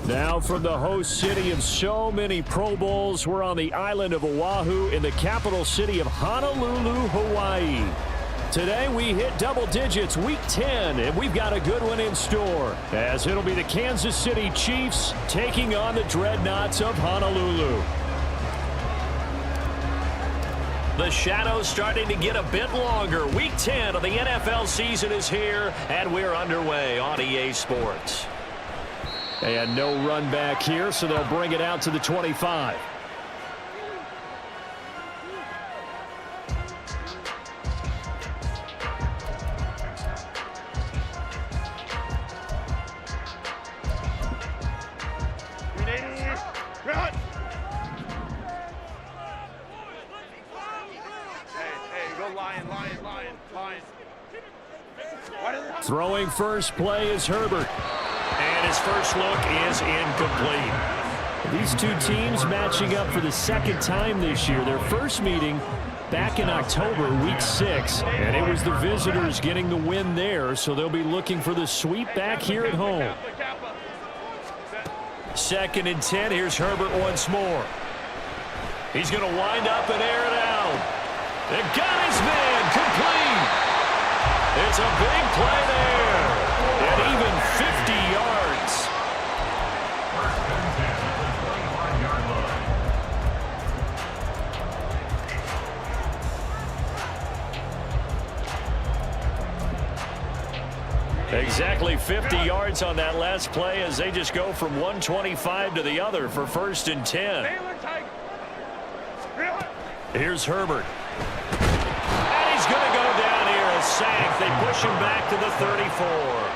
Now from the host city of so many Pro Bowls, we're on the island of Oahu in the capital city of Honolulu, Hawaii. Today we hit double digits, week 10, and we've got a good one in store, as it'll be the Kansas City Chiefs taking on the Dreadnoughts of Honolulu. The shadow's starting to get a bit longer. Week 10 of the NFL season is here, and we're underway on EA Sports. And no run back here, so they'll bring it out to the 25. Throwing first play is Herbert. And his first look is incomplete. These two teams matching up for the second time this year. Their first meeting back in October, week 6. And it was the visitors getting the win there, so they'll be looking for the sweep back here at home. 2nd and 10. Here's Herbert once more. He's going to wind up and air it out. They got his man complete. It's a big play there. And even 50 yards. Exactly 50 yards on that last play as they just go from 125 to the other for 1st and 10. Here's Herbert. And he's going to go down here, a sack. They push him back to the 34.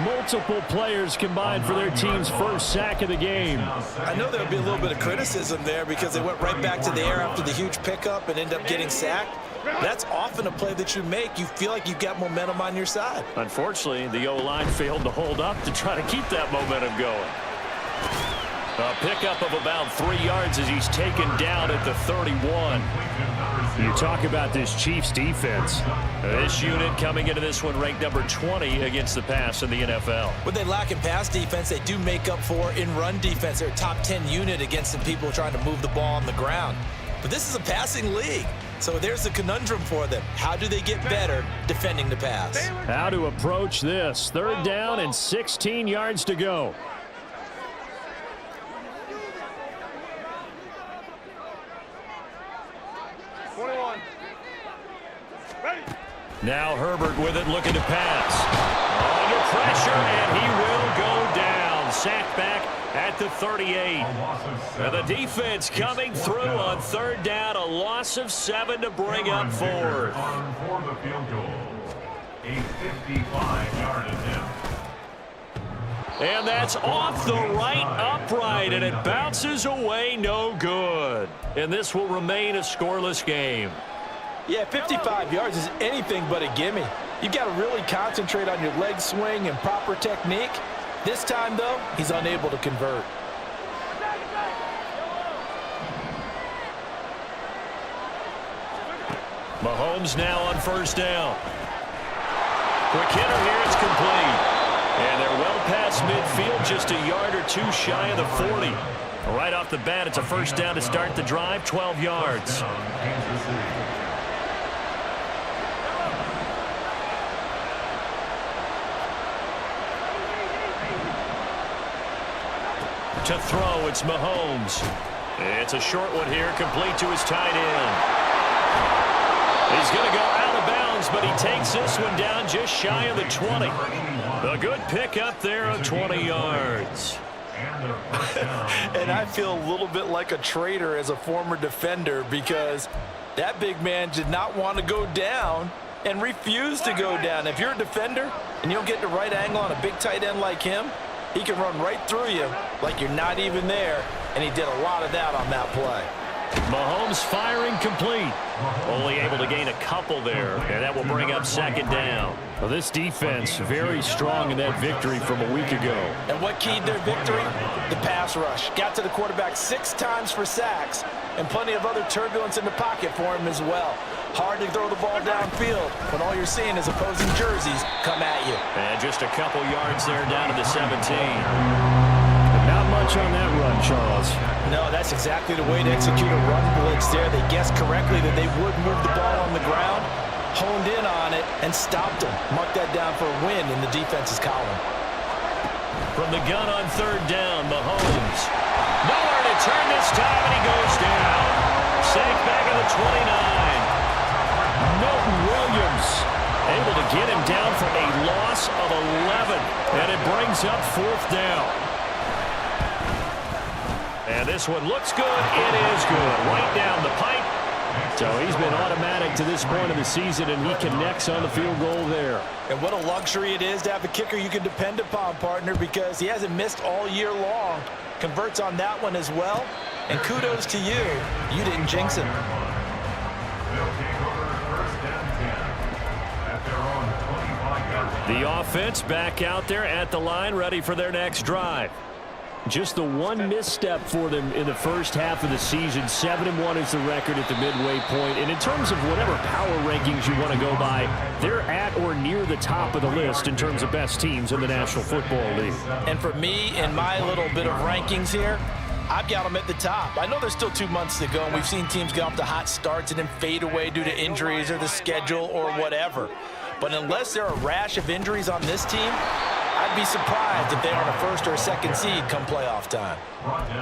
Multiple players combined for their team's first sack of the game. I know there'll be a little bit of criticism there because they went right back to the air after the huge pickup and end up getting sacked. That's often a play that you make. You feel like you've got momentum on your side. Unfortunately, the O-line failed to hold up to try to keep that momentum going. A pickup of about 3 yards as he's taken down at the 31. You talk about this Chiefs defense. This unit coming into this one ranked number 20 against the pass in the NFL. When they lack in pass defense, they do make up for in run defense. They're a top 10 unit against some people trying to move the ball on the ground. But this is a passing league. So there's the conundrum for them. How do they get better defending the pass? How to approach this. 3rd down and 16 yards to go. Now Herbert with it, looking to pass. Under pressure, and he will go down. Sacked back at the 38. And the defense coming through on 3rd down. A loss of 7 to bring up 4th. For the field goal, a 55-yard attempt. And that's off the right upright, and it bounces away, no good. And this will remain a scoreless game. Yeah, 55 yards is anything but a gimme. You've got to really concentrate on your leg swing and proper technique. This time, though, he's unable to convert. Mahomes now on 1st down. Quick hitter here, it's complete. And they're well past midfield, just a yard or 2 shy of the 40. Right off the bat, it's a 1st down to start the drive, 12 yards. To throw, it's Mahomes. It's a short one here, complete to his tight end. He's going to go out of bounds, but he takes this one down just shy of the 20. A good pick up there of 20 yards. And I feel a little bit like a traitor as a former defender because that big man did not want to go down and refused to go down. If you're a defender and you don't get the right angle on a big tight end like him, he can run right through you like you're not even there, and he did a lot of that on that play. Mahomes firing complete. Only able to gain a couple there, and that will bring up 2nd down. Well, this defense very strong in that victory from a week ago. And what keyed their victory? The pass rush. Got to the quarterback 6 times for sacks, and plenty of other turbulence in the pocket for him as well. Hard to throw the ball downfield when all you're seeing is opposing jerseys come at you. And just a couple yards there down to the 17. much on that run, Charles. No, that's exactly the way to execute a run blitz there. They guessed correctly that they would move the ball on the ground, honed in on it, and stopped them. Mark that down for a win in the defense's column. From the gun on third down, Mahomes. Nowhere to turn this time, and he goes down. Safe back at the 29. Milton Williams able to get him down for a loss of 11, and it brings up fourth down. And this one looks good. It is good. Right down the pipe. So he's been automatic to this point of the season, and he connects on the field goal there. And what a luxury it is to have a kicker you can depend upon, partner, because he hasn't missed all year long. Converts on that one as well. And kudos to you. You didn't jinx him. The offense back out there at the line, ready for their next drive. Just the one misstep for them in the first half of the season. 7-1 is the record at the midway point. And in terms of whatever power rankings you want to go by, they're at or near the top of the list in terms of best teams in the National Football League. And for me, in my little bit of rankings here, I've got them at the top. I know there's still 2 months to go, and we've seen teams get off to hot starts and then fade away due to injuries or the schedule or whatever. But unless there are a rash of injuries on this team, I'd be surprised if they are on a first or a second seed come playoff time.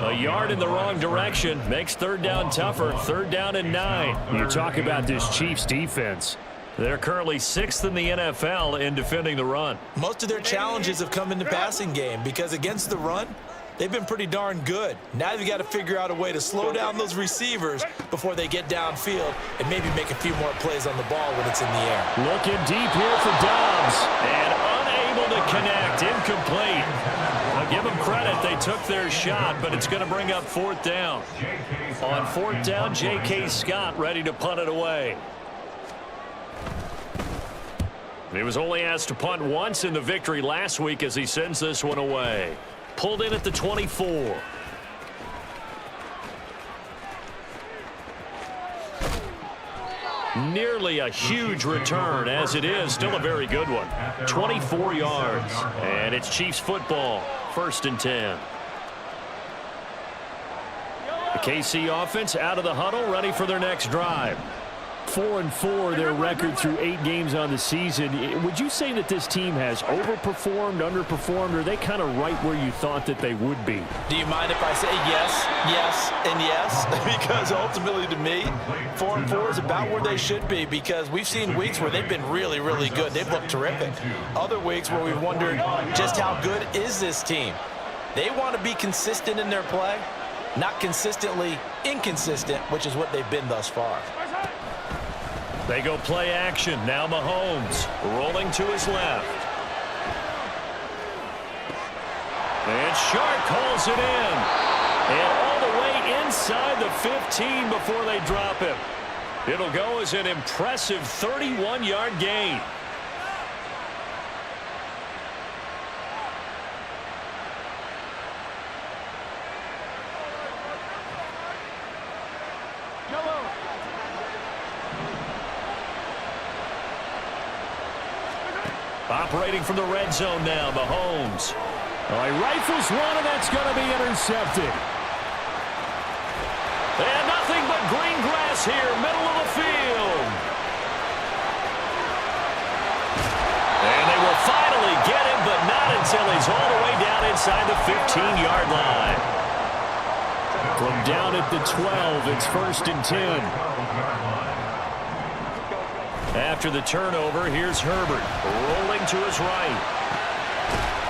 A yard in the wrong direction makes third down tougher. 3rd down and 9. You talk about this Chiefs defense. They're currently 6th in the NFL in defending the run. Most of their challenges have come in the passing game because against the run, they've been pretty darn good. Now they've got to figure out a way to slow down those receivers before they get downfield and maybe make a few more plays on the ball when it's in the air. Looking deep here for Dobbs. And unable to connect. Incomplete. I'll give them credit. They took their shot, but it's going to bring up 4th down. On 4th down, J.K. Scott ready to punt it away. He was only asked to punt once in the victory last week as he sends this one away. Pulled in at the 24. Nearly a huge return, as it is still a very good one. 24 yards, and it's Chiefs football. 1st and 10. The KC offense out of the huddle, ready for their next drive. 4-4 their record through 8 games on the season. Would you say that this team has overperformed, underperformed, or are they kind of right where you thought that they would be? Do you mind if I say yes, yes, and yes? Because ultimately to me, 4-4 is about where they should be because we've seen weeks where they've been really, really good. They've looked terrific. Other weeks where we've wondered just how good is this team. They want to be consistent in their play, not consistently inconsistent, which is what they've been thus far. They go play action. Now Mahomes rolling to his left. And Shark calls it in. And all the way inside the 15 before they drop him. It'll go as an impressive 31-yard gain. Operating from the red zone now, Mahomes. He rifles one, and that's going to be intercepted. And nothing but green grass here, middle of the field. And they will finally get him, but not until he's all the way down inside the 15-yard line. From down at the 12, it's 1st and 10. After the turnover, here's Herbert rolling to his right.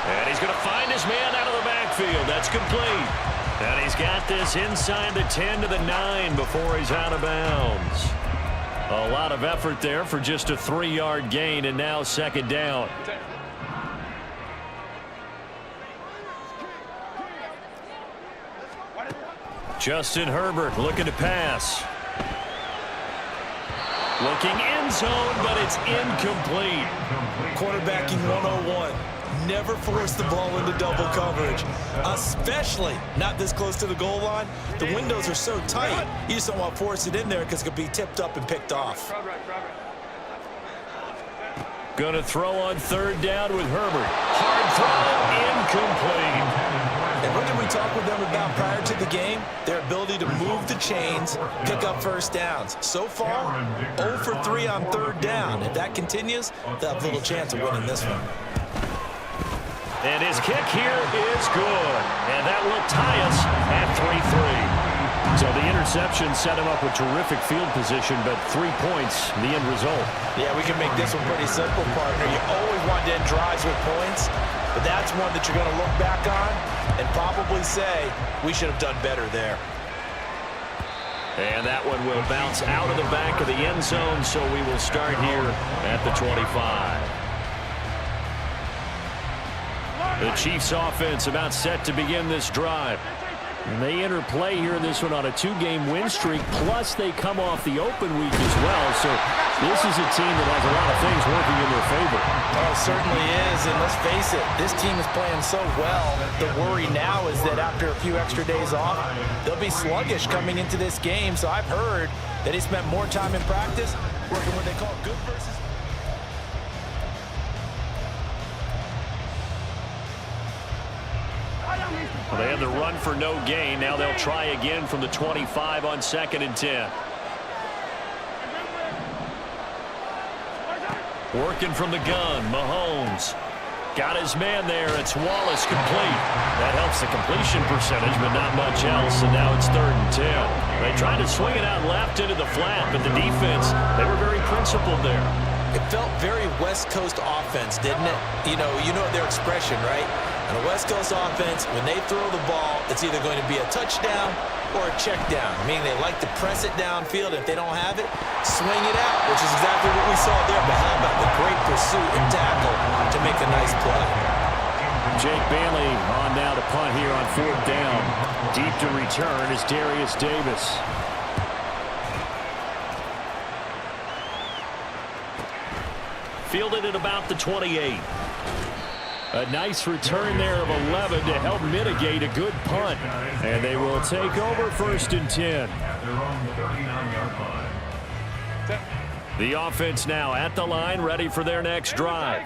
And he's going to find his man out of the backfield. That's complete. And he's got this inside the 10 to the 9 before he's out of bounds. A lot of effort there for just a 3-yard gain, and now 2nd down. Justin Herbert looking to pass. Looking end zone, but it's incomplete. Quarterbacking 101. Never force the ball into double coverage, especially not this close to the goal line. The windows are so tight, you just don't want to force it in there because it could be tipped up and picked off. Going to throw on 3rd down with Herbert. Hard throw, incomplete. And what did we we talked with them about prior to the game, their ability to move the chains, pick up first downs. So far, 0 for 3 on third down. If that continues, they'll have little chance of winning this one. And his kick here is good. And that will tie us at 3-3. So the interception set him up with terrific field position, but 3 points, the end result. Yeah, we can make this one pretty simple, partner. You always want to end drives with points, but that's one that you're going to look back on and probably say, we should have done better there. And that one will bounce out of the back of the end zone, so we will start here at the 25. The Chiefs offense about set to begin this drive. And they enter play here in this one on a 2-game win streak, plus they come off the open week as well. So this is a team that has a lot of things working in their favor. Oh, it certainly is, and let's face it, this team is playing so well. The worry now is that after a few extra days off, they'll be sluggish coming into this game. So I've heard that he spent more time in practice working what they call good versus... Well, they had the run for no gain. Now they'll try again from the 25 on 2nd and 10. Working from the gun, Mahomes. Got his man there. It's Wallace complete. That helps the completion percentage, but not much else. And now it's 3rd and 10. They tried to swing it out left into the flat, but the defense, they were very principled there. It felt very West Coast offense, didn't it? You know their expression, right? And the West Coast offense, when they throw the ball, it's either going to be a touchdown or a check down, meaning they like to press it downfield. If they don't have it, swing it out, which is exactly what we saw there. But how about the great pursuit and tackle to make a nice play? Jake Bailey on now to punt here on 4th down. Deep to return is Darius Davis. Fielded at about the 28. A nice return there of 11 to help mitigate a good punt. And they will take over 1st and 10. The offense now at the line, ready for their next drive.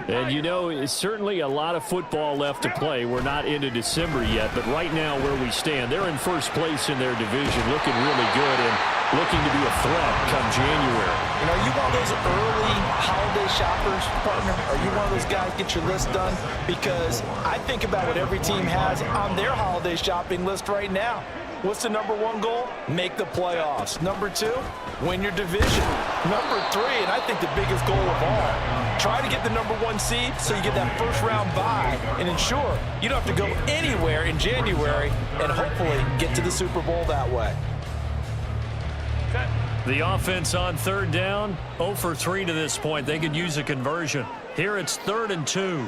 And you know, it's certainly a lot of football left to play. We're not into December yet, but right now where we stand, they're in 1st place in their division, looking really good and looking to be a threat come January. You know, are you one of those early holiday shoppers, partner? Are you one of those guys get your list done? Because I think about what every team has on their holiday shopping list right now. What's the #1 goal? Make the playoffs. #2, win your division. #3, and I think the biggest goal of all, try to get the #1 seed so you get that first-round bye and ensure you don't have to go anywhere in January and hopefully get to the Super Bowl that way. The offense on 3rd down, 0 for 3 to this point. They could use a conversion. Here it's 3rd and 2.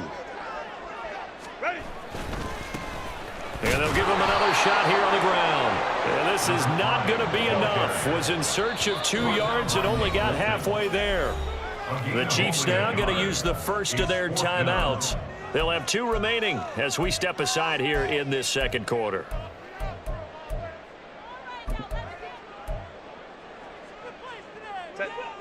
And they'll give him another shot here on the ground. And this is not going to be enough. Was in search of 2 yards and only got halfway there. The Chiefs now going to use the first of their timeouts. They'll have 2 remaining as we step aside here in this 2nd quarter.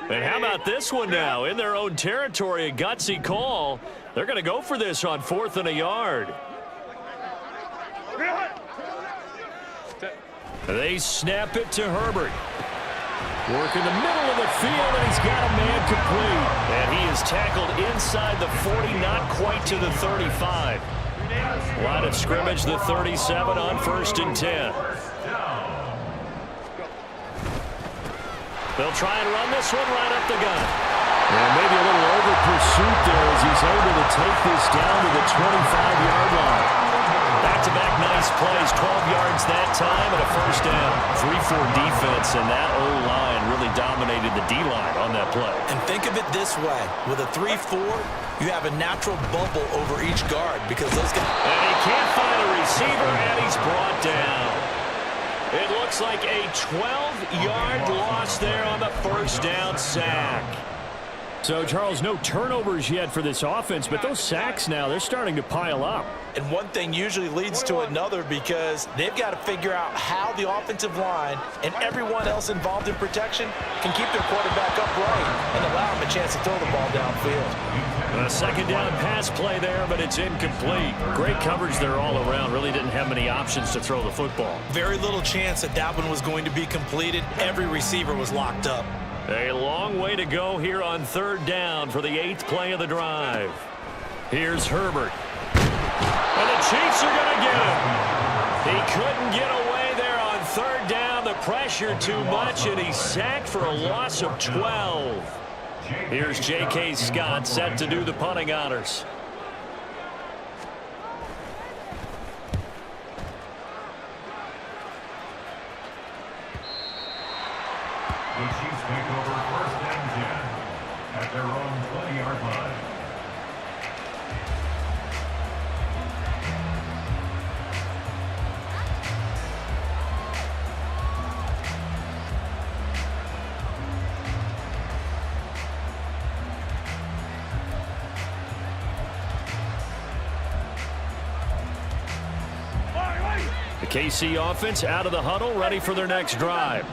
And how about this one now? In their own territory, a gutsy call. They're going to go for this on 4th and a yard. They snap it to Herbert. Work in the middle of the field, and he's got a man complete. And he is tackled inside the 40, not quite to the 35. Line of scrimmage, the 37 on 1st and 10. They'll try and run this one right up the gut. And maybe a little over pursuit there as he's able to take this down to the 25-yard line. Back-to-back nice plays, 12 yards that time and a first down. 3-4 defense, and that O-line really dominated the D-line on that play. And think of it this way. With a 3-4, you have a natural bubble over each guard because those guys... And he can't find a receiver, and he's brought down. It looks like a 12-yard loss there on the first down sack. So, Charles, no turnovers yet for this offense, but those sacks now, they're starting to pile up. And one thing usually leads to another because they've got to figure out how the offensive line and everyone else involved in protection can keep their quarterback upright and allow him a chance to throw the ball downfield. A second down pass play there, but it's incomplete. Great coverage there all around. Really didn't have many options to throw the football. Very little chance that that one was going to be completed. Every receiver was locked up. A long way to go here on third down for the 8th play of the drive. Here's Herbert. And the Chiefs are going to get him. He couldn't get away there on third down. The pressure too much, and he's sacked for a loss of 12. Here's J.K. Scott set to do the punting honors. The Chiefs take over first and 10 at their own 20-yard line. The KC offense out of the huddle, ready for their next drive.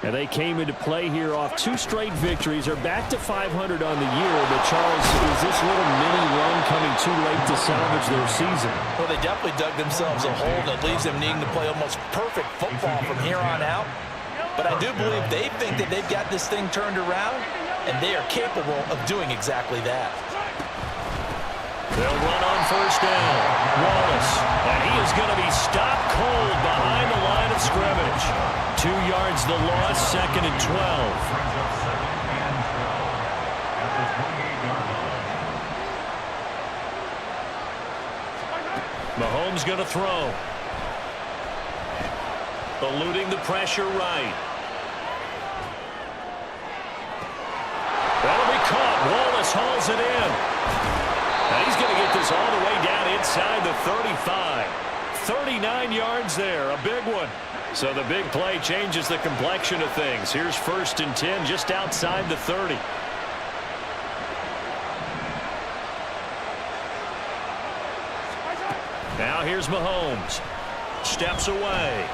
And they came into play here off 2 straight victories. They're back to 500 on the year. But, Charles, is this little mini run coming too late to salvage their season? Well, they definitely dug themselves a hole that leaves them needing to play almost perfect football from here on out. But I do believe they think that they've got this thing turned around, and they are capable of doing exactly that. They'll run on first down. Wallace. And he is going to be stopped cold behind the line of scrimmage. 2 yards the loss, 2nd and 12. Brings up 2nd and 12 at the 28-yard line. Mahomes going to throw. Eluding the pressure right. That'll be caught. Wallace hauls it in. Now he's going to get this all the way down inside the 35. 39 yards there, a big one. So the big play changes the complexion of things. Here's 1st and 10 just outside the 30. Now here's Mahomes. Steps away.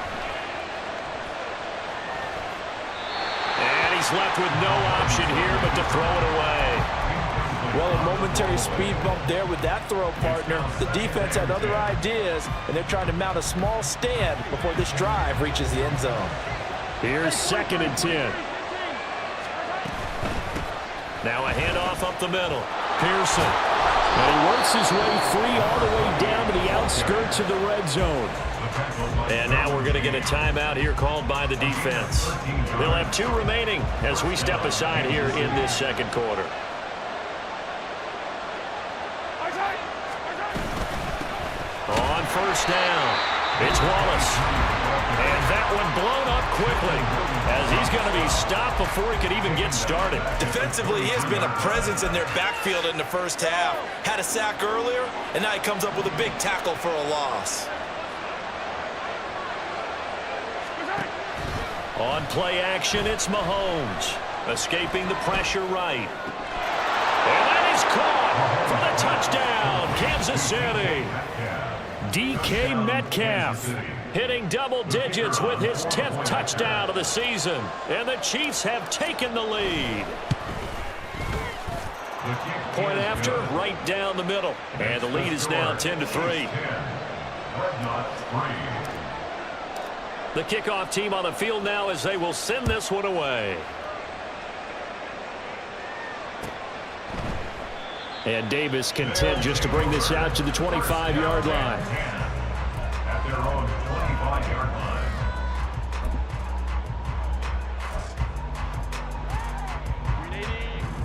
And he's left with no option here but to throw it away. Well, a momentary speed bump there with that throw, partner. The defense had other ideas, and they're trying to mount a small stand before this drive reaches the end zone. Here's 2nd and 10. Now a handoff up the middle. Pearson. And he works his way free all the way down to the outskirts of the red zone. And now we're going to get a timeout here called by the defense. They'll have 2 remaining as we step aside here in this second quarter. On first down, it's Wallace. And that one blown up quickly as he's going to be stopped before he could even get started. Defensively, he has been a presence in their backfield in the first half. Had a sack earlier, and now he comes up with a big tackle for a loss. On play action, it's Mahomes. Escaping the pressure right. And that is caught for the touchdown, Kansas City. DK Metcalf hitting double digits with his 10th touchdown of the season. And the Chiefs have taken the lead. Point after, right down the middle. And the lead is now 10-3. The kickoff team on the field now as they will send this one away. And Davis content just to bring this out to the 25-yard line. At their own 25-yard line.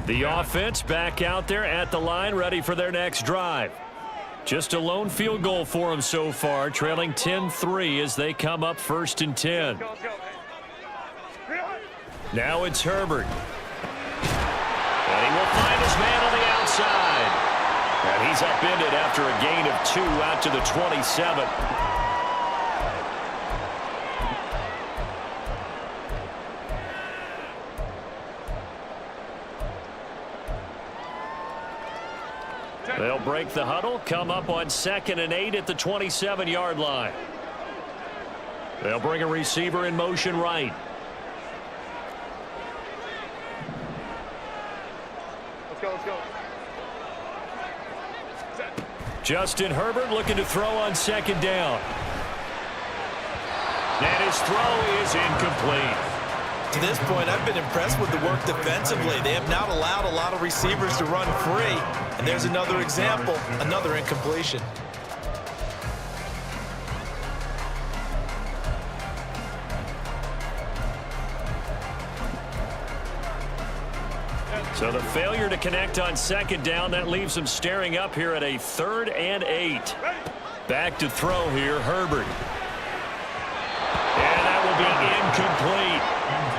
The offense back out there at the line, ready for their next drive. Just a lone field goal for them so far, trailing 10-3 as they come up 1st and 10. Now it's Herbert. And he will find his man on the outside. And he's upended after a gain of 2 out to the 27. They'll break the huddle, come up on 2nd and 8 at the 27-yard line. They'll bring a receiver in motion right. Let's go, let's go. Justin Herbert looking to throw on 2nd down. And his throw is incomplete. To this point, I've been impressed with the work defensively. They have not allowed a lot of receivers to run free. And there's another example, another incompletion. So the failure to connect on 2nd down, that leaves them staring up here at a 3rd and 8. Back to throw here, Herbert. And that will be incomplete.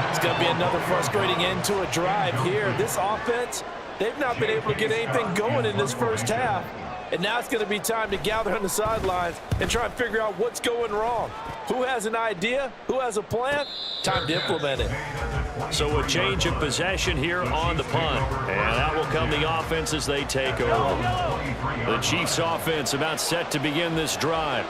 It's going to be another frustrating end to a drive here. This offense, they've not been able to get anything going in this first half. And now it's going to be time to gather on the sidelines and try and figure out what's going wrong. Who has an idea? Who has a plan? Time to implement it. So a change of possession here on the punt. And that will come the offense as they take over. The Chiefs offense about set to begin this drive.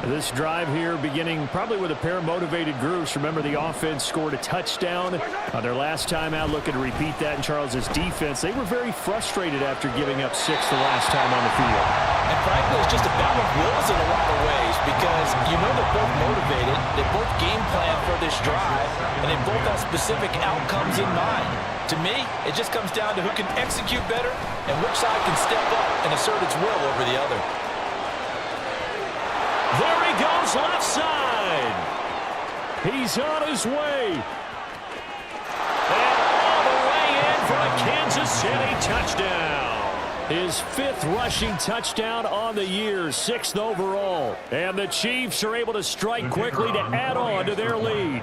This drive here beginning probably with a pair of motivated groups. Remember, the offense scored a touchdown on their last time out. Looking to repeat that in Charles's defense. They were very frustrated after giving up 6 the last time on the field. And frankly, it's just a battle of wills in a lot of ways because you know they're both motivated. They both game plan for this drive, and they both have specific outcomes in mind. To me, it just comes down to who can execute better and which side can step up and assert its will over the other. There he goes, left side. He's on his way. And all the way in for a Kansas City touchdown. His 5th rushing touchdown on the year, 6th overall. And the Chiefs are able to strike quickly to add on to their lead.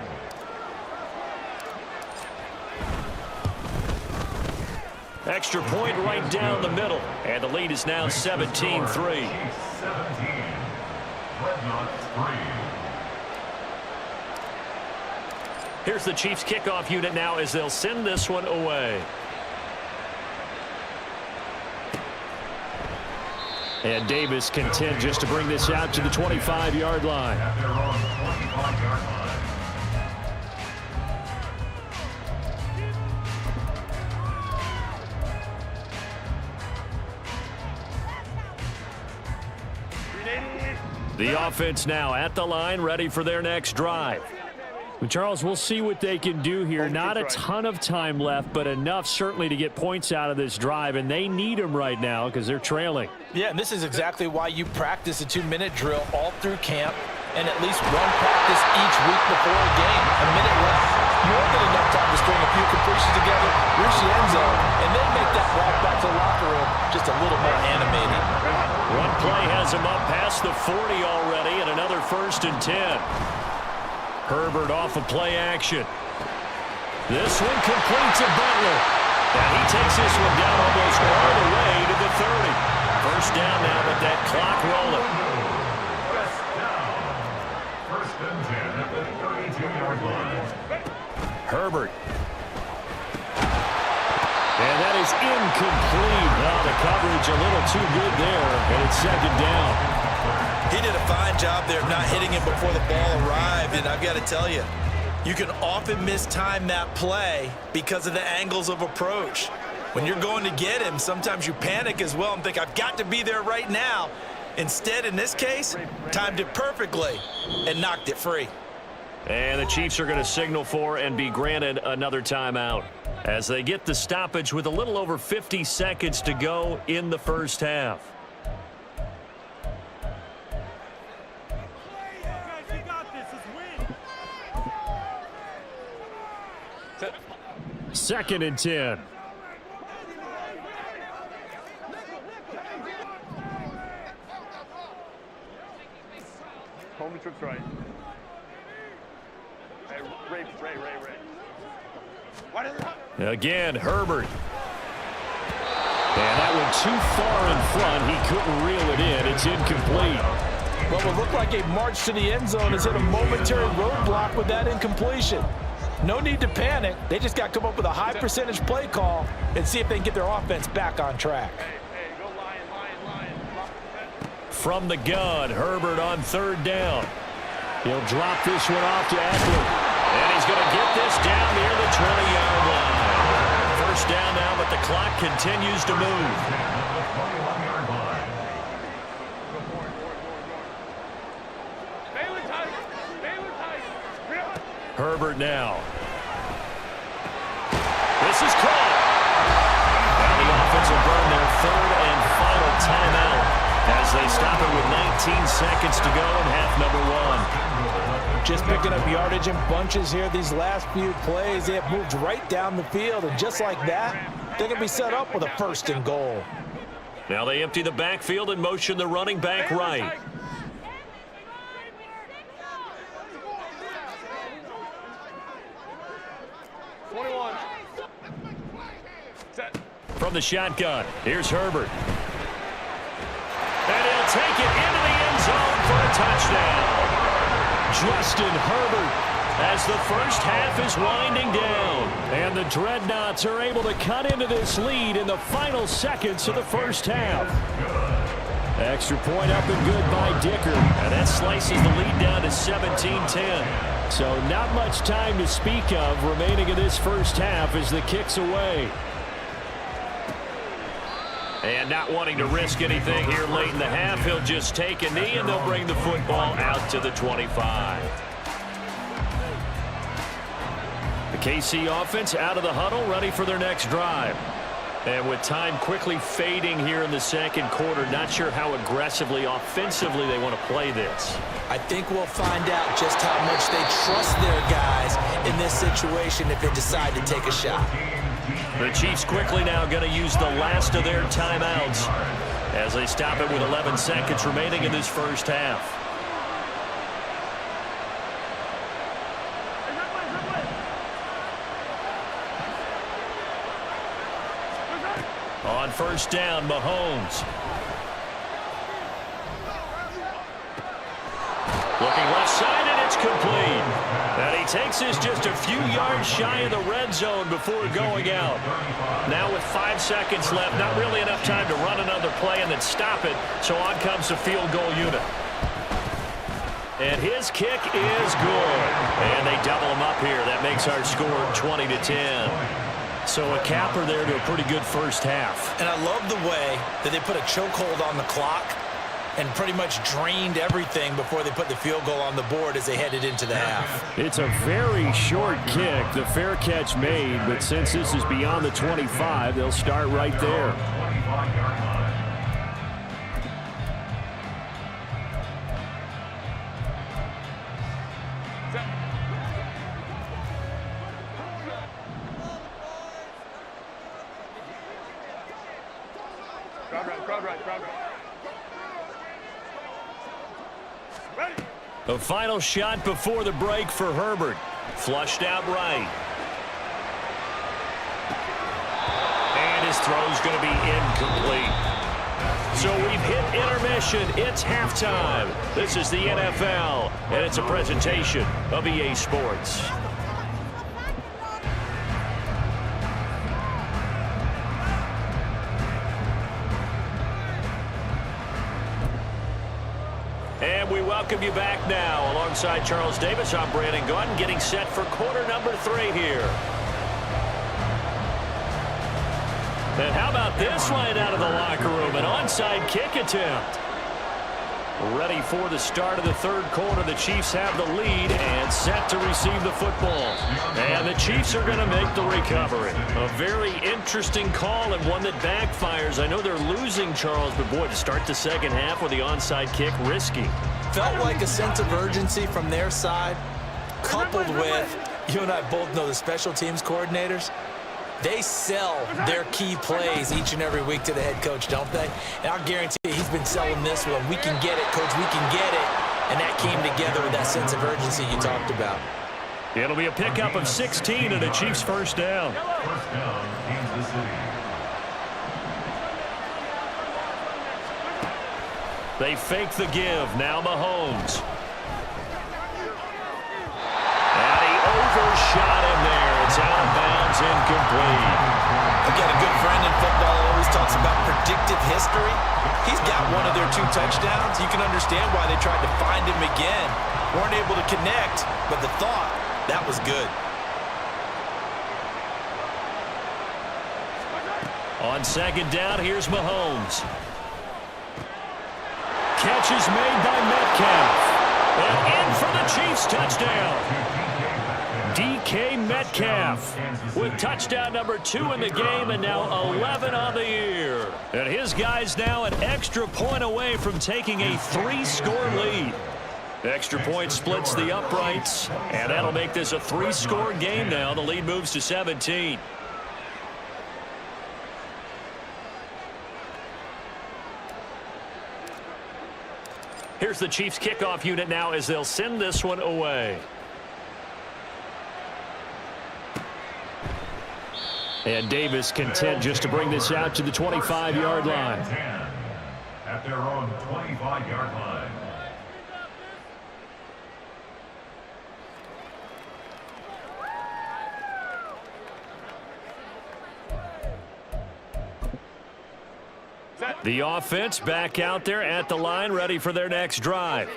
Extra point right down the middle. And the lead is now 17-3. 17. Dreadnoughts 3. Here's the Chiefs kickoff unit now as they'll send this one away. And Davis content just to bring this out to the 25-yard line. At their own 25-yard line. The offense now at the line, ready for their next drive. Well, Charles, we'll see what they can do here. Not a ton of time left, but enough certainly to get points out of this drive, and they need them right now because they're trailing. Yeah, and this is exactly why you practice a 2-minute drill all through camp and at least one practice each week before a game. A minute left, more than enough time to string a few completions together, reach the end zone, and then make that walk back to the locker room just a little more animated. One play has him up past the 40 already, and another 1st and 10. Herbert off of play action. This one complete to Butler. And he takes this one down almost all the way to the 30. 1st down now, but that clock rolling. First down. 1st and 10 at the 32-yard line. Herbert. And that is incomplete. Well, the coverage a little too good there, and it's 2nd down. He did a fine job there of not hitting him before the ball arrived, and I've got to tell you, you can often mistime that play because of the angles of approach. When you're going to get him, sometimes you panic as well and think, I've got to be there right now. Instead, in this case, timed it perfectly and knocked it free. And the Chiefs are going to signal for and be granted another timeout as they get the stoppage with a little over 50 seconds to go in the first half. Second and 10. Home trips right. Hey, Ray. Again, Herbert. And that one too far in front. He couldn't reel it in. It's incomplete. Well, what looked like a march to the end zone is hit a momentary roadblock with that incompletion. No need to panic. They just got to come up with a high percentage play call and see if they can get their offense back on track. Hey, go Lions. from the gun. Herbert on third down. He'll drop this one off to Eckler. And he's going to get this down near the 20-yard line. First down now, but the clock continues to move. Herbert now. This is caught. Now the offense will burn their third and final timeout as they stop it with 19 seconds to go in half number one. Just picking up yardage in bunches here these last few plays. They have moved right down the field, and just like that, they're going to be set up with a first and goal. Now they empty the backfield and motion the running back right. From the shotgun, here's Herbert. And he'll take it into the end zone for a touchdown. Justin Herbert as the first half is winding down. And the Dreadnoughts are able to cut into this lead in the final seconds of the first half. Extra point up and good by Dicker. And that slices the lead down to 17-10. So not much time to speak of remaining in this first half as the kick's away. And not wanting to risk anything here late in the half, he'll just take a knee and they'll bring the football out to the 25. The KC offense out of the huddle, ready for their next drive. And with time quickly fading here in the second quarter, not sure how aggressively, offensively they want to play this. I think we'll find out just how much they trust their guys in this situation if they decide to take a shot. The Chiefs quickly now going to use the last of their timeouts as they stop it with 11 seconds remaining in this first half. On first down, Mahomes. Looking left side, and it's complete. And he takes this just a few yards shy of the red zone before going out. Now with 5 seconds left, not really enough time to run another play and then stop it, so on comes the field goal unit. And his kick is good. And they double him up here. That makes our score 20-10. So a capper there to a pretty good first half. And I love the way that they put a chokehold on the clock and pretty much drained everything before they put the field goal on the board as they headed into the half. It's a very short kick. The fair catch made, but since this is beyond the 25, they'll start right there. Crowd right. The final shot before the break for Herbert. Flushed out right. And his throw's going to be incomplete. So we've hit intermission. It's halftime. This is the NFL, and it's a presentation of EA Sports. And we welcome you back now. Alongside Charles Davis, I'm Brandon Gunn, getting set for quarter number 3 here. And how about this line out of the locker room? An onside kick attempt. Ready for the start of the third quarter. The Chiefs have the lead and set to receive the football. And the Chiefs are going to make the recovery. A very interesting call and one that backfires. I know they're losing, Charles, but boy, to start the second half with the onside kick, risky. Felt like a sense of urgency from their side, coupled with, you and I both know the special teams coordinators. They sell their key plays each and every week to the head coach, don't they? And I'll guarantee you he's been selling this one. We can get it, coach, we can get it. And that came together with that sense of urgency you talked about. It'll be a pickup of 16 and a Chiefs first down. First down, Kansas City. They fake the give. Now Mahomes. And he overshot him there. It's out of bounds, incomplete. Again, a good friend in football always talks talks about predictive history, he's got one of their 2 touchdowns. You can understand why they tried to find him again. Weren't able to connect, but the thought, that was good. On second down, here's Mahomes. Catch is made by Metcalf. And in for the Chiefs touchdown. DK Metcalf with touchdown number 2 in the game and now 11 on the year. And his guys now an extra point away from taking a 3-score lead. Extra point splits the uprights, and that'll make this a 3-score game now. The lead moves to 17. Here's the Chiefs kickoff unit now as they'll send this one away. And Davis content just to bring this out to the 25-yard line. At their own 25-yard line. The offense back out there at the line, ready for their next drive.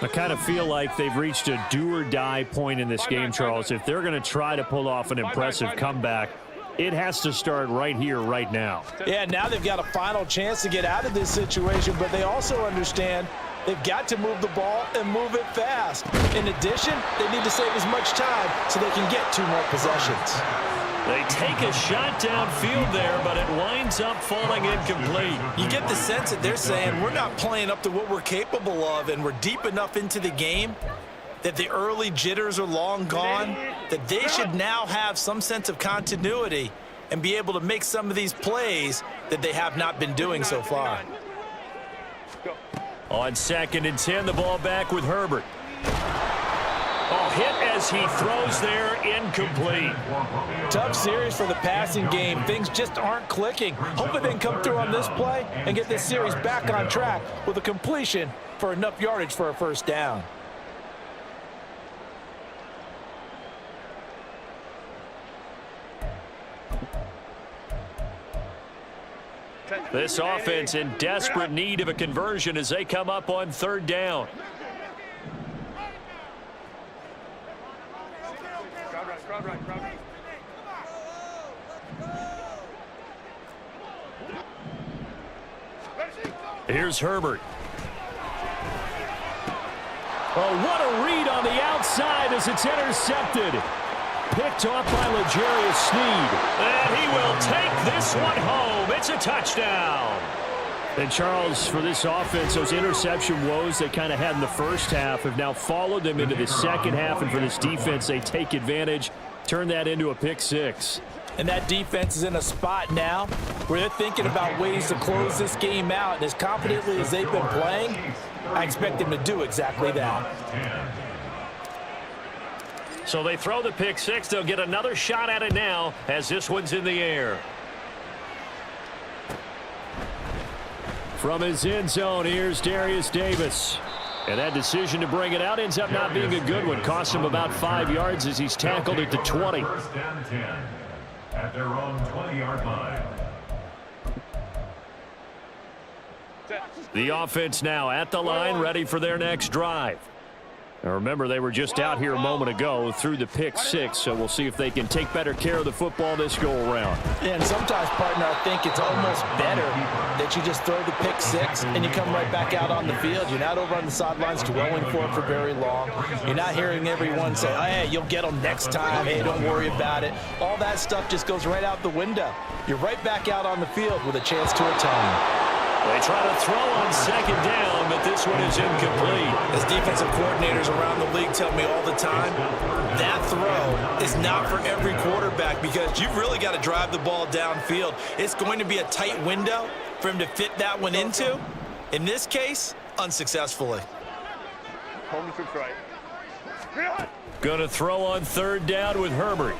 I kind of feel like they've reached a do-or-die point in this game, Charles. If they're going to try to pull off an impressive comeback, it has to start right here, right now. Yeah, now they've got a final chance to get out of this situation, but they also understand they've got to move the ball and move it fast. In addition, they need to save as much time so they can get 2 more possessions. They take a shot downfield there, but it winds up falling incomplete. You get the sense that they're saying we're not playing up to what we're capable of, and we're deep enough into the game that the early jitters are long gone, that they should now have some sense of continuity and be able to make some of these plays that they have not been doing so far. On second and 10, the ball back with Herbert. Oh, hit as he throws there, incomplete. Tough series for the passing game. Things just aren't clicking. Hopefully they can come through on this play and get this series back on track with a completion for enough yardage for a first down. This offense in desperate need of a conversion as they come up on third down. Here's Herbert. Oh, what a read on the outside as it's intercepted. Picked off by L'Jarius Sneed. And he will take this one home. It's a touchdown. And, Charles, for this offense, those interception woes they kind of had in the first half have now followed them into the second half. And for this defense, they take advantage, turn that into a pick 6. And that defense is in a spot now where they're thinking about ways to close this game out. And as confidently as they've been playing, I expect them to do exactly that. So they throw the pick 6. They'll get another shot at it now as this one's in the air. From his end zone, here's Darius Davis. And that decision to bring it out ends up not being a good one. Cost him about 5 yards as he's tackled at the 20. First down 10 at their own 20-yard line. The offense now at the line, ready for their next drive. Now remember, they were just out here a moment ago through the pick 6, so we'll see if they can take better care of the football this go-around. And sometimes, partner, I think it's almost better that you just throw the pick 6 and you come right back out on the field. You're not over on the sidelines dwelling for it for very long. You're not hearing everyone say, oh, hey, you'll get them next time. Hey, don't worry about it. All that stuff just goes right out the window. You're right back out on the field with a chance to atone. They try to throw on second down, but this one is incomplete. As defensive coordinators around the league tell me all the time, that throw is not for every quarterback because you've really got to drive the ball downfield. It's going to be a tight window for him to fit that one into. In this case, unsuccessfully. Home to right. Going to throw on third down with Herbert.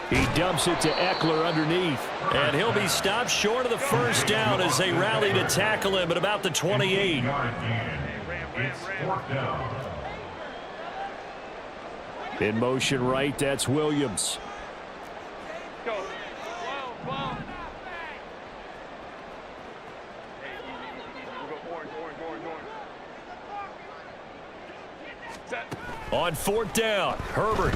He dumps it to Eckler underneath. And he'll be stopped short of the first down as they rally to tackle him at about the 28. It's fourth down. In motion right, that's Williams. On 4th down, Herbert.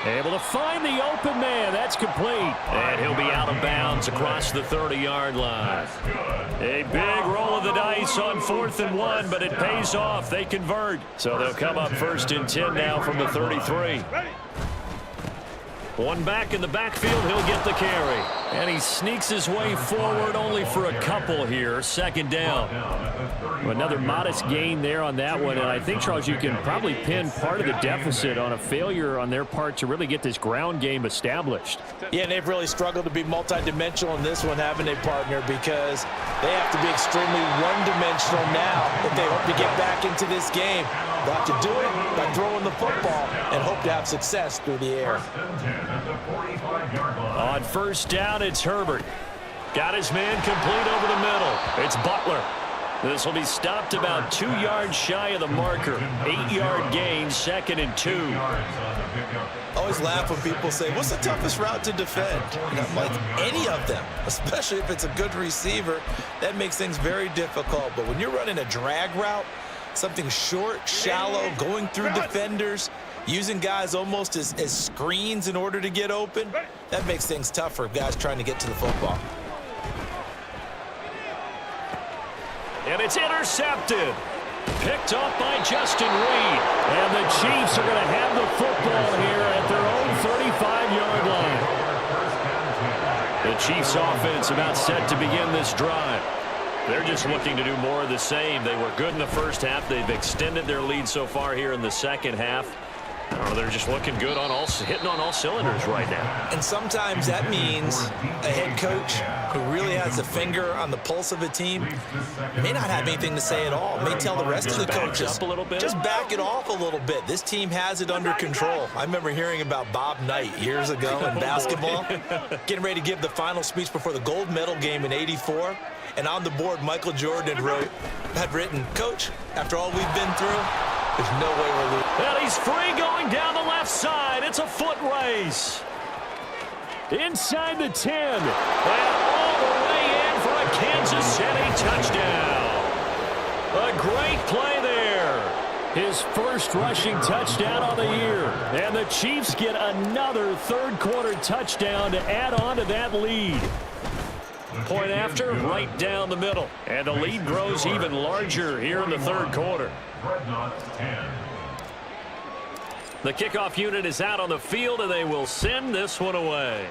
Able to find the open man. That's complete. And he'll be out of bounds across the 30-yard line. A big roll of the dice on 4th and 1, but it pays off. They convert. So they'll come up 1st and 10 now from the 33. One back in the backfield. He'll get the carry. And he sneaks his way forward only for a couple here. 2nd down. Another modest gain there on that one. And I think, Charles, you can probably pin part of the deficit on a failure on their part to really get this ground game established. Yeah, and they've really struggled to be multidimensional in this one, haven't they, partner? Because they have to be extremely one-dimensional now if they hope to get back into this game. They'll have to do it by throwing the football and hope to have success through the air. On 1st down, it's Herbert. Got his man complete over the middle. It's Butler. This will be stopped about 2 yards shy of the marker. 8-yard gain, 2nd and 2. Always laugh when people say, what's the toughest route to defend? And I'm like, any of them, especially if it's a good receiver. That makes things very difficult. But when you're running a drag route, something short, shallow, going through defenders, using guys almost as screens in order to get open, that makes things tough for guys trying to get to the football. And it's intercepted. Picked off by Justin Reed. And the Chiefs are going to have the football here at their own 35-yard line. The Chiefs offense about set to begin this drive. They're just looking to do more of the same. They were good in the first half. They've extended their lead so far here in the second half. I don't know, they're just looking good on hitting on all cylinders right now. And sometimes that means a head coach who really has a finger on the pulse of a team may not have anything to say at all. May tell the rest of the coaches, up a little bit. Just back it off a little bit. This team has it under control. I remember hearing about Bob Knight years ago in basketball, getting ready to give the final speech before the gold medal game in '84. And on the board, Michael Jordan had written, Coach, after all we've been through, there's no way we're losing. And he's free going down the left side. It's a foot race. Inside the 10. And all the way in for a Kansas City touchdown. A great play there. His first rushing touchdown on the year. And the Chiefs get another third-quarter touchdown to add on to that lead. Point after, right down the middle. And the lead grows even larger here in the third quarter. Dreadnoughts 10. The kickoff unit is out on the field, and they will send this one away.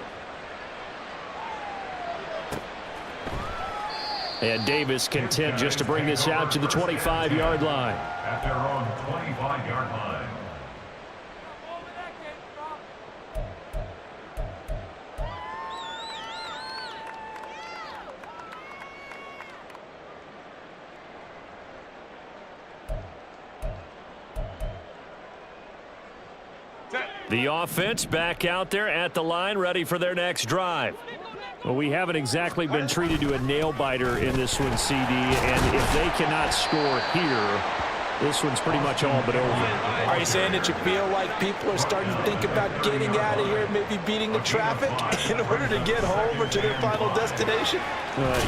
And Davis content just to bring this out to the 25-yard line. At their own 25-yard line. The offense back out there at the line, ready for their next drive. Well, we haven't exactly been treated to a nail-biter in this one, CD, and if they cannot score here, this one's pretty much all but over. Are you saying that you feel like people are starting to think about getting out of here, maybe beating the traffic in order to get home or to their final destination?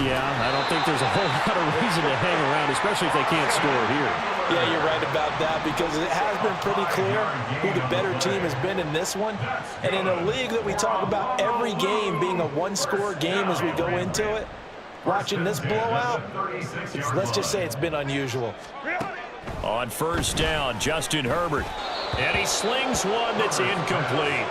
Yeah, I don't think there's a whole lot of reason to hang around, especially if they can't score here. Yeah, you're right about that, because it has been pretty clear who the better team has been in this one. And in a league that we talk about every game being a one-score game as we go into it, watching this blowout, let's just say it's been unusual. On first down, Justin Herbert. And he slings one that's incomplete.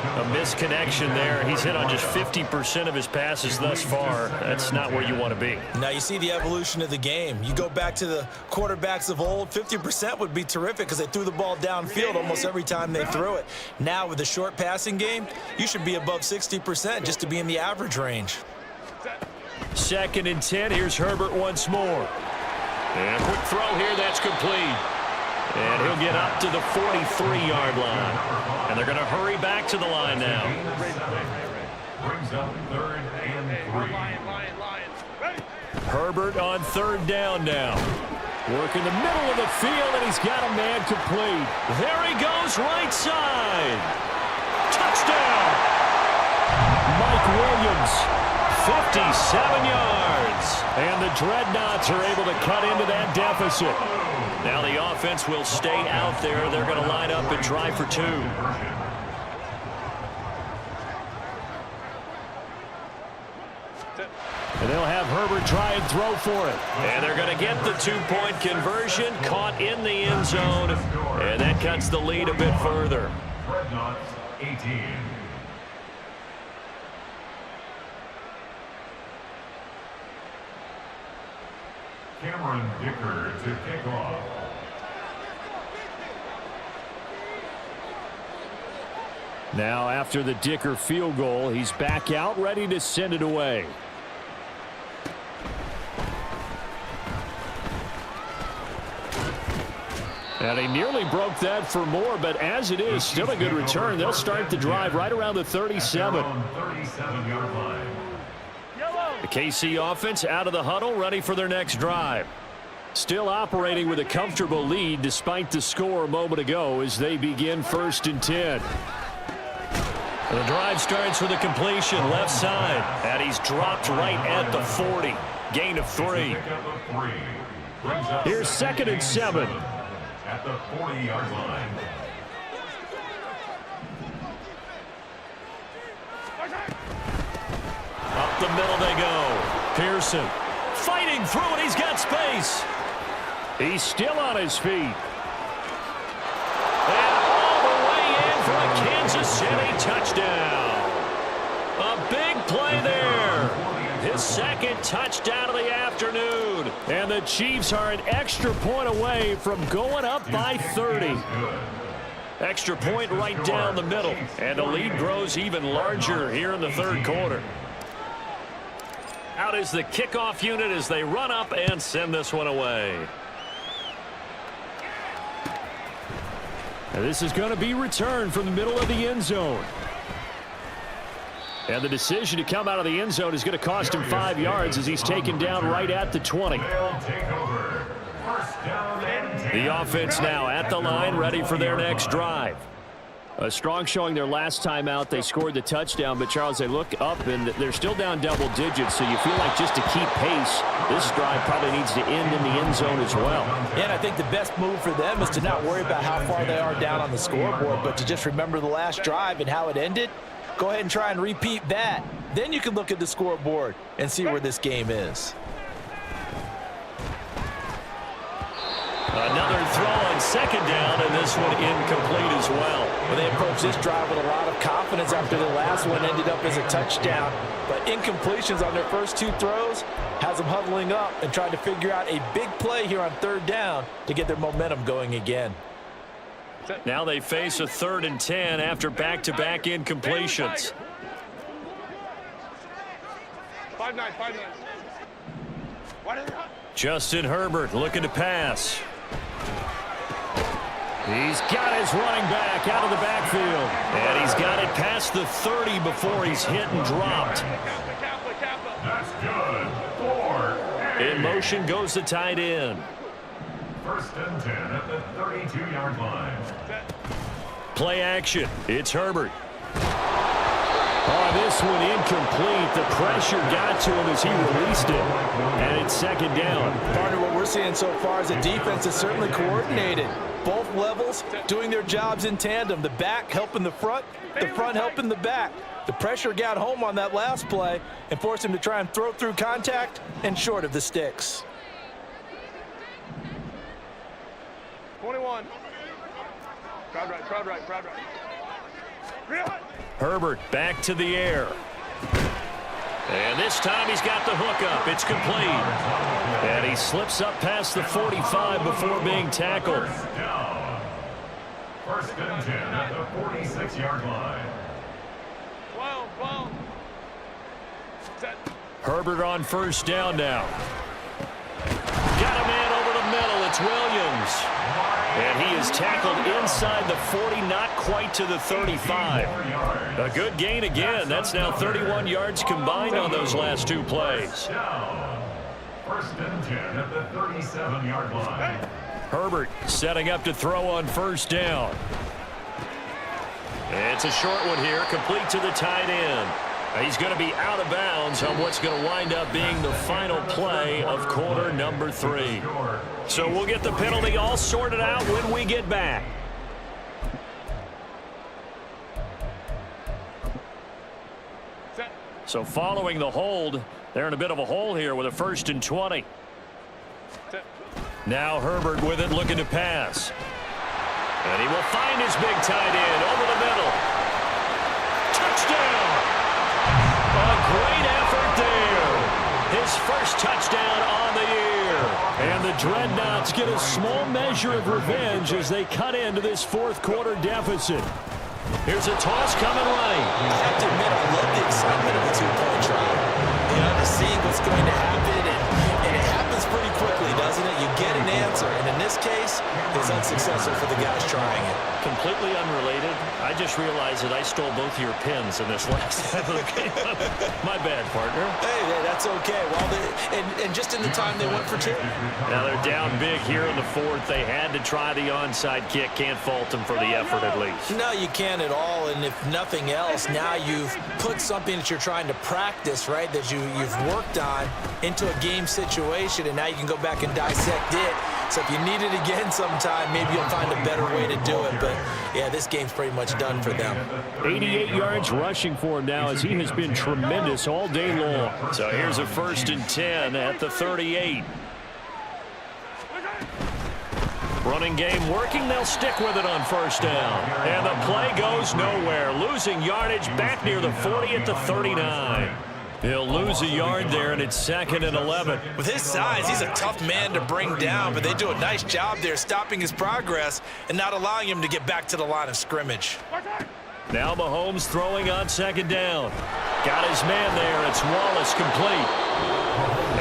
A misconnection there. He's hit on just 50% of his passes thus far. That's not where you want to be. Now you see the evolution of the game. You go back to the quarterbacks of old, 50% would be terrific because they threw the ball downfield almost every time they threw it. Now with the short passing game, you should be above 60% just to be in the average range. 2nd and 10. Here's Herbert once more. And a quick throw here. That's complete. And he'll get up to the 43-yard line. And they're going to hurry back to the line now. Brings up 3rd and 3. Herbert on 3rd down now. Working the middle of the field, and he's got a man complete. There he goes, right side. Touchdown. Mike Williams, 57 yards. And the Dreadnoughts are able to cut into that deficit. Now the offense will stay out there. They're going to line up and try for two. And they'll have Herbert try and throw for it. And they're going to get the two-point conversion, caught in the end zone. And that cuts the lead a bit further. Dreadnoughts 18. Cameron Dicker to kick off. Now after the Dicker field goal, he's back out ready to send it away. And he nearly broke that for more, but as it is, still a good return. They'll start the drive right around the 37. The KC offense out of the huddle, ready for their next drive. Still operating with a comfortable lead despite the score a moment ago as they begin 1st and 10. The drive starts with a completion left side, and he's dropped right at the 40. Gain of 3. Here's 2nd and 7. At the 40-yard line. Up the middle they go. Pearson fighting through it. He's got space. He's still on his feet. And all the way in for a Kansas City touchdown. A big play there. His 2nd touchdown of the afternoon. And the Chiefs are an extra point away from going up by 30. Extra point right down the middle. And the lead grows even larger here in the 3rd quarter. Out is the kickoff unit as they run up and send this one away. And this is going to be returned from the middle of the end zone. And the decision to come out of the end zone is going to cost him 5 yards as he's taken down right at the 20. The offense now at the line, ready for their next drive. A strong showing their last time out. They scored the touchdown, but Charles, they look up and they're still down double digits, so you feel like just to keep pace, this drive probably needs to end in the end zone as well. Yeah, and I think the best move for them is to not worry about how far they are down on the scoreboard, but to just remember the last drive and how it ended. Go ahead and try and repeat that. Then you can look at the scoreboard and see where this game is. Another throw on 2nd down, and this one incomplete as well. Well, they approached this drive with a lot of confidence after the last one ended up as a touchdown. But incompletions on their first 2 throws has them huddling up and trying to figure out a big play here on 3rd down to get their momentum going again. Now they face a 3rd and 10 after back-to-back incompletions. 5-9. Justin Herbert looking to pass. He's got his running back out of the backfield. And he's got it past the 30 before he's hit and dropped. That's good. In motion goes the tight end. 1st and 10 at the 32-yard line. Play action. It's Herbert. Oh, this one incomplete. The pressure got to him as he released it. And it's 2nd down. Partner, what we're seeing so far is the defense is certainly coordinated. Both levels doing their jobs in tandem. The back helping the front helping the back. The pressure got home on that last play and forced him to try and throw through contact and short of the sticks. 21. Crowd right. Herbert back to the air. And this time he's got the hook up. It's complete. And he slips up past the 45 before being tackled. 1st and 10 at the 46-yard line. 12. Set. Herbert on 1st down now. Got a man over the middle. It's Williams. And he is tackled inside the 40, not quite to the 35. A good gain again. That's now 31 yards combined on those last 2 plays. 1st and 10 at the 37-yard line. Herbert setting up to throw on 1st down. It's a short one here, complete to the tight end. He's going to be out of bounds on what's going to wind up being the final play of quarter number 3. So we'll get the penalty all sorted out when we get back. So following the hold, they're in a bit of a hole here with a 1st and 20. Now Herbert with it, looking to pass. And he will find his big tight end over the middle. Touchdown! A great effort there. His first touchdown on the year. And the Dreadnoughts get a small measure of revenge as they cut into this 4th quarter deficit. Here's a toss coming right. I have to admit, I love the excitement of the 2-point try. You know, to see what's going to happen, and it happens pretty quickly, doesn't it? You get an answer, and in this case, it's unsuccessful for the guys trying it. Completely unrelated. I just realized that I stole both of your pins in this last game. My bad, partner. Hey, that's okay. Well, and just in the time they went for 2. Now they're down big here in the 4th. They had to try the onside kick. Can't fault them for the effort at least. No, you can't at all. And if nothing else, now you've put something that you're trying to practice, right, that you've worked on into a game situation, and now you can go back and dissect it. So if you need it again sometime, maybe you'll find a better way to do it. But, yeah, this game's pretty much done for them. 88 yards rushing for him now as he has been tremendous all day long. So here's a 1st and 10 at the 38. Running game working. They'll stick with it on 1st down. And the play goes nowhere. Losing yardage back near the 40 at the 39. He'll lose a yard there, and it's 2nd and 11. With his size, he's a tough man to bring down, but they do a nice job there stopping his progress and not allowing him to get back to the line of scrimmage. Now Mahomes throwing on 2nd down. Got his man there. It's Wallace complete.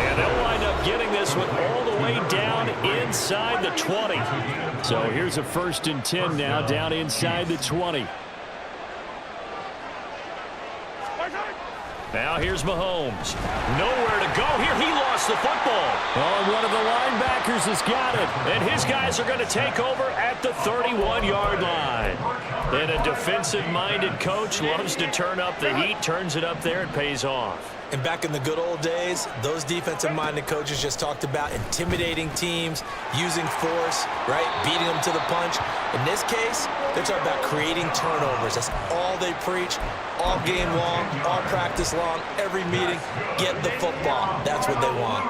And they'll wind up getting this one all the way down inside the 20. So here's a 1st and 10 now down inside the 20. Now here's Mahomes. Nowhere to go here. He lost the football. Oh, and one of the linebackers has got it. And his guys are going to take over at the 31-yard line. And a defensive-minded coach loves to turn up the heat, turns it up there, and pays off. And back in the good old days, those defensive-minded coaches just talked about intimidating teams, using force, right, beating them to the punch. In this case, they're talking about creating turnovers. That's all they preach, all game long, all practice long, every meeting. Get the football. That's what they want.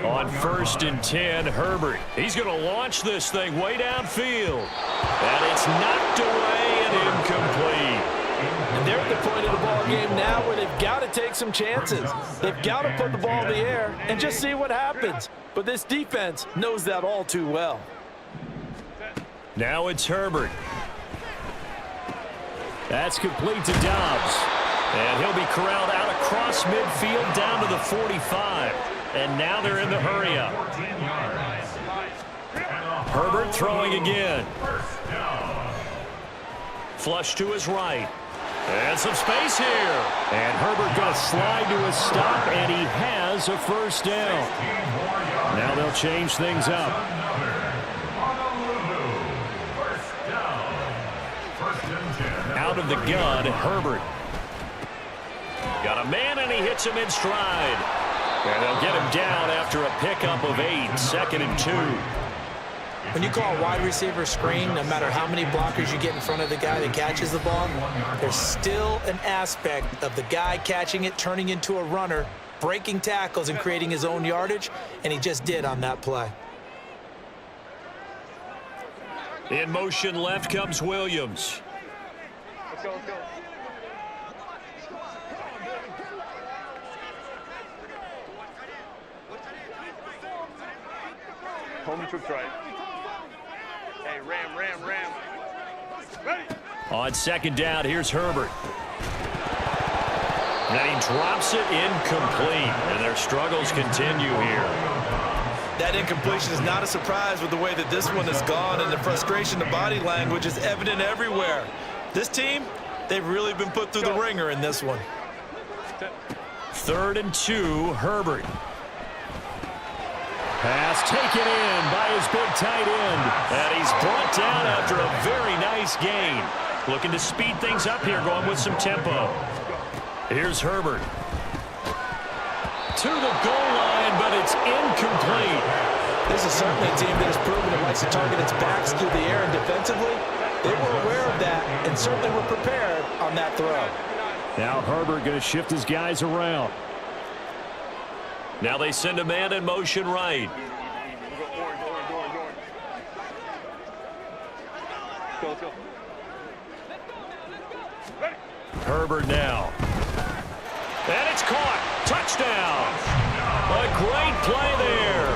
On 1st and 10, Herbert. He's going to launch this thing way downfield. And it's knocked away and incomplete. And they're at the point of the ball game now where they've got to take some chances. They've got to put the ball in the air and just see what happens. But this defense knows that all too well. Now it's Herbert. That's complete to Dobbs. And he'll be corralled out across midfield down to the 45. And now they're in the hurry-up. Herbert throwing again. Flush to his right. And some space here. And Herbert going to slide to a stop, and he has a 1st down. Now they'll change things up. Out of the gun, Herbert. Got a man, and he hits him in stride. And they'll get him down after a pickup of 8, 2nd and 2. When you call a wide receiver screen, no matter how many blockers you get in front of the guy that catches the ball, there's still an aspect of the guy catching it, turning into a runner, breaking tackles and creating his own yardage, and he just did on that play. In motion left comes Williams. Let's go, let's go. Home troops right. Hey, ram. Ready. On 2nd down, here's Herbert. And he drops it incomplete. And their struggles continue here. That incompletion is not a surprise with the way that this one has gone, and the frustration, the body language is evident everywhere. This team, they've really been put through the ringer in this one. 3rd and 2, Herbert. Pass taken in by his big tight end. And he's brought down after a very nice nice gain. Looking to speed things up here, going with some tempo. Here's Herbert. To the goal line, but it's incomplete. This is certainly a team that has proven it likes to target its backs through the air, and defensively, they were aware of that and certainly were prepared on that throw. Now Herbert going to shift his guys around. Now they send a man in motion right. Go, go. Herbert now. And it's caught. Touchdown. A great play there.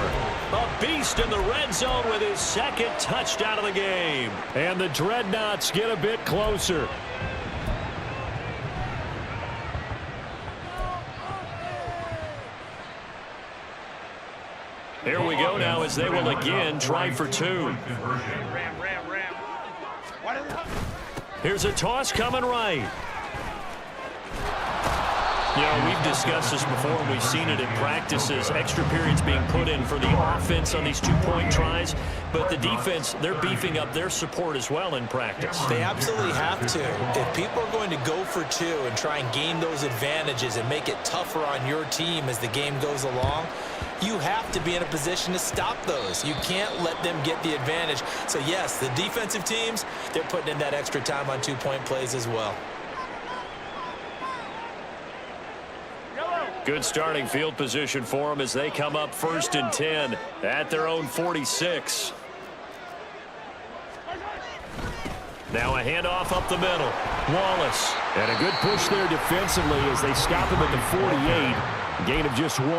A beast in the red zone with his second touchdown of the game. And the Dreadnoughts get a bit closer. Here we go now as they will again try for two. Here's a toss coming right. You know, we've discussed this before, and we've seen it in practices. Extra periods being put in for the offense on these two-point tries. But the defense, they're beefing up their support as well in practice. They absolutely have to. If people are going to go for two and try and gain those advantages and make it tougher on your team as the game goes along, you have to be in a position to stop those. You can't let them get the advantage. So, yes, the defensive teams, they're putting in that extra time on two-point plays as well. Good starting field position for them as they come up 1st and 10 at their own 46. Now a handoff up the middle. Wallace. And a good push there defensively as they stop him at the 48. Gain of just 1.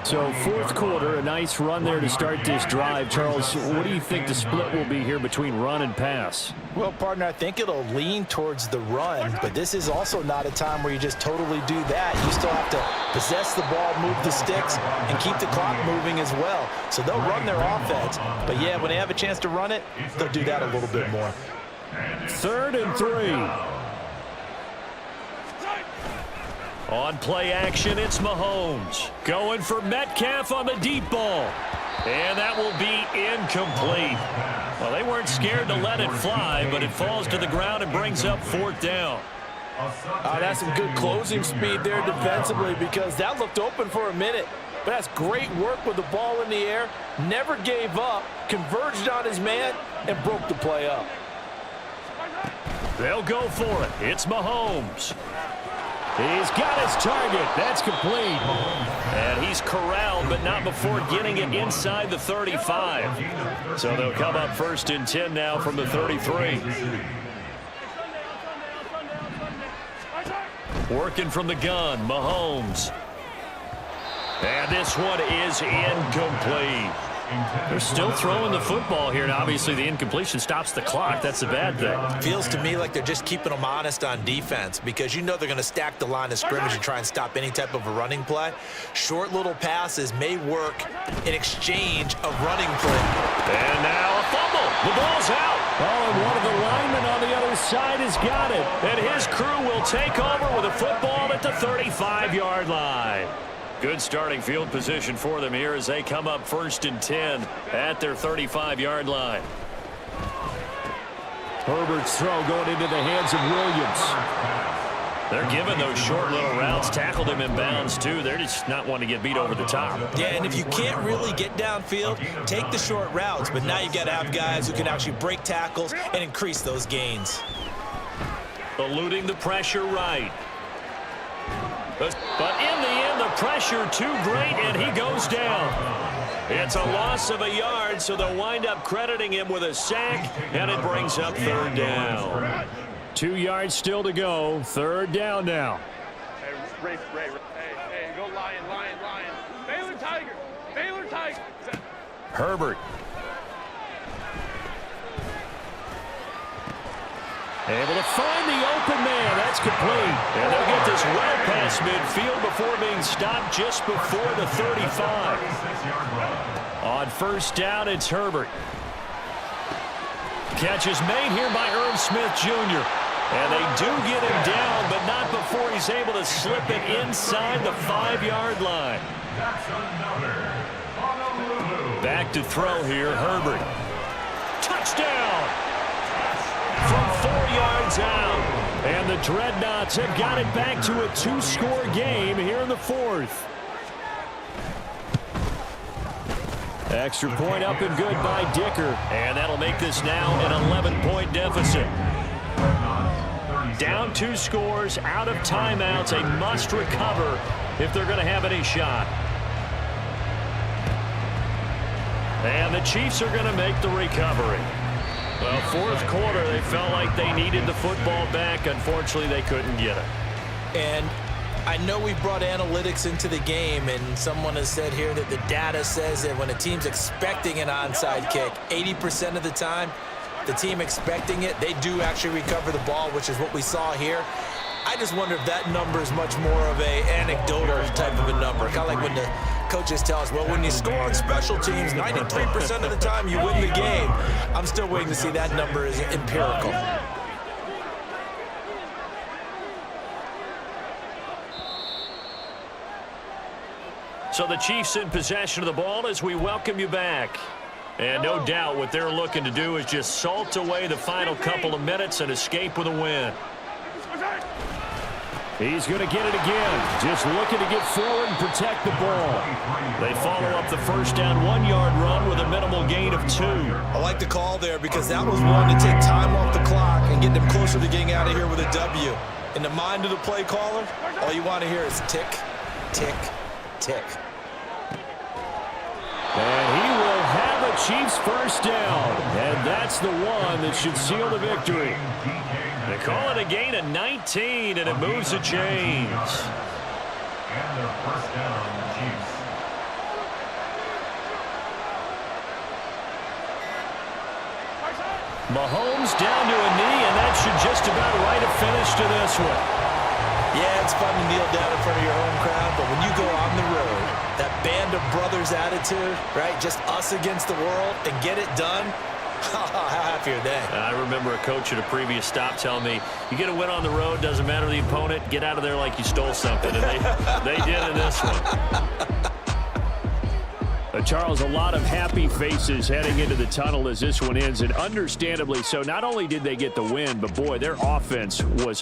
So 4th quarter, a nice run there to start this drive. Charles, what do you think the split will be here between run and pass? Well, partner, I think it'll lean towards the run, but this is also not a time where you just totally do that. You still have to possess the ball, move the sticks, and keep the clock moving as well. So they'll run their offense, but yeah, when they have a chance to run it, they'll do that a little bit more. 3rd and 3. On play action, it's Mahomes. Going for Metcalf on the deep ball. And that will be incomplete. Well, they weren't scared to let it fly, but it falls to the ground and brings up 4th down. That's some good closing speed there defensively because that looked open for a minute. But that's great work with the ball in the air. Never gave up, converged on his man, and broke the play up. They'll go for it. It's Mahomes. He's got his target. That's complete. And he's corralled, but not before getting it inside the 35. So they'll come up 1st and 10 now from the 33. Working from the gun, Mahomes. And this one is incomplete. They're still throwing the football here, and obviously the incompletion stops the clock. That's the bad thing. Feels to me like they're just keeping them honest on defense because you know they're going to stack the line of scrimmage and try and stop any type of a running play. Short little passes may work in exchange of running play. And now a fumble. The ball's out. Oh, and one of the linemen on the other side has got it. And his crew will take over with a football at the 35-yard line. Good starting field position for them here as they come up 1st and 10 at their 35-yard line. Herbert's throw going into the hands of Williams. They're giving those short little routes. Tackled him in bounds, too. They're just not wanting to get beat over the top. Yeah, and if you can't really get downfield, take the short routes. But now you got to have guys who can actually break tackles and increase those gains. Eluding the pressure right. But in the end, the pressure too great, and he goes down. It's a loss of a yard, so they'll wind up crediting him with a sack, and it brings up 3rd down. 2 yards still to go. 3rd down now. Hey, Ray. Hey, go Lion. Baylor Tiger. Herbert. Able to find the open man. That's complete. And they'll get this well past midfield before being stopped just before the 35. On 1st down, it's Herbert. Catch is made here by Irv Smith Jr. And they do get him down, but not before he's able to slip it inside the 5-yard line. Back to throw here, Herbert. Touchdown! one's out. And the Dreadnoughts have got it back to a 2-score game here in the fourth. Extra point up and good by Dicker. And that'll make this now an 11-point deficit. Down 2 scores, out of timeouts, a must recover if they're going to have any shot. And the Chiefs are going to make the recovery. Well, fourth quarter, they felt like they needed the football back. Unfortunately, they couldn't get it. And I know we brought analytics into the game, and someone has said here that the data says that when a team's expecting an onside kick, 80% of the time, the team expecting it, they do actually recover the ball, which is what we saw here. I just wonder if that number is much more of a anecdotal type of a number. Kind of like when the coaches tell us, well, when you score on special teams, 93% of the time you win the game. I'm still waiting to see that number is empirical. So the Chiefs in possession of the ball as we welcome you back. And no doubt what they're looking to do is just salt away the final couple of minutes and escape with a win. He's going to get it again. Just looking to get forward and protect the ball. They follow up the first down 1-yard run with a minimal gain of 2. I like the call there because that was one to take time off the clock and get them closer to getting out of here with a W. In the mind of the play caller, all you want to hear is tick, tick, tick. And he will have a Chiefs first down. And that's the one that should seal the victory. They call it a gain of 19, and it moves the chains. And their first down, Chiefs. Mahomes down to a knee, and that should just about write a finish to this one. Yeah, it's fun to kneel down in front of your home crowd, but when you go on the road, that band of brothers attitude, right, just us against the world, and get it done, how happy are they? I remember a coach at a previous stop telling me, you get a win on the road, doesn't matter the opponent, get out of there like you stole something. And they did in this one. Charles, a lot of happy faces heading into the tunnel as this one ends, and understandably so. Not only did they get the win, but boy, their offense was